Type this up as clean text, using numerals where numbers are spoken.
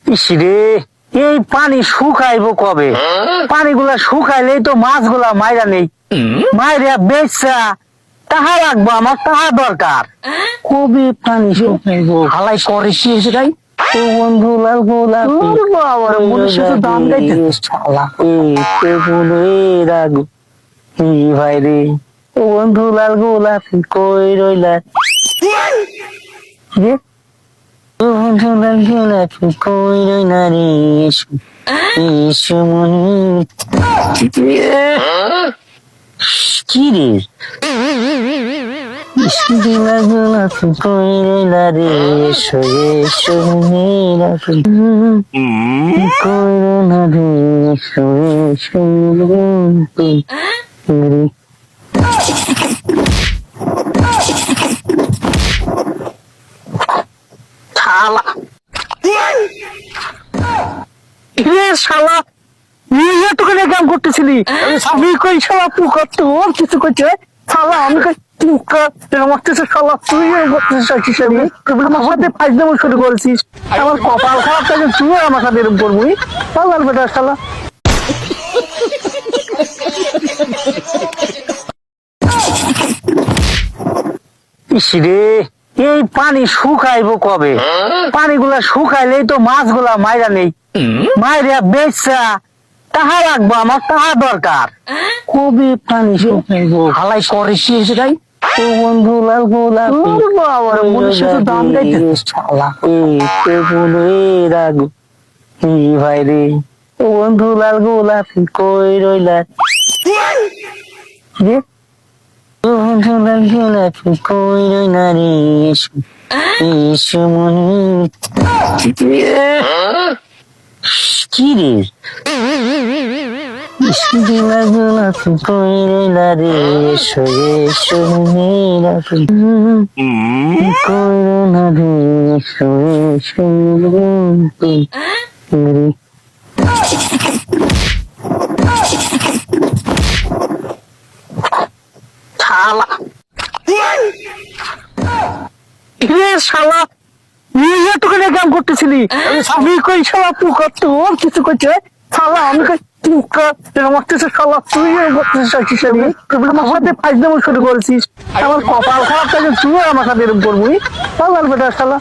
ইসরে, এই পানি শুকাইবো কবে? পানিগুলা শুকাইলেই তো মাছগুলা মাইরা নেই, মাইরা বেচা তাহা রাখবো, আমার তাহা দরকার। কবে পানি শুকাইবো? হালাই করে কি সেটাই তো বন্ধু লাল গোলাপ আমার মনের সাথে দাম গাইতে শালা রাখবো ভাই রে। ও বন্ধু লাল গোলাপ কই রইলা রে? বন্ধু লাল গোলাপ কই রইলা রে? এসো মনি কি রে? লাল গোলাপ কই রইলা রে? এসো এসো মনি কই রইলা রে? এসো এসো শালা এতখানি কাম করতেছিলি, আমি কই শালা পুকার তোর কিছু করছে শালা, আমি কই পুকার শালা তুই করতেছিস, আমার সাথে ফাইজলাম শুরু করছিস। আমার কপাল খারাপ থাকে, তুই আমার সাথে এরকম করবি শালার বেটা শালা। ইসরে, এই পানি শুকাইবো কবে? পানিগুলা শুকাইলেই তো মাছগুলা মাইরা নেই, মাইরা বেচা তাহা রাখবো, আমার তাহা দরকার। কবে পানি শুকাইবো? হালাই করে কি সেটাই তো বন্ধু লাল গোলাপ আমার মনের সাথে দাম গাইতে শালা রাখবো ভাই রে। ও বন্ধু লাল গোলাপ কই রইলা রে? বন্ধু লাল গোলাপ কই রইলা রে? এসো মনি কি রে? লাল গোলাপ কই রইলা রে? এসো এসো কই রইলা রে? এসো এসো শালা শালা এতখানি কাম করতেছিলি, আমি কই শালা পুকার তোর কিছু করছে শালা, আমি কই পুকার শালা তুই করতেছিস, আমার সাথে ফাইজলাম শুরু করছিস। আমার কপাল খারাপ থাকে, তুই আমার সাথে এরকম করবি শালার বেটা শালা।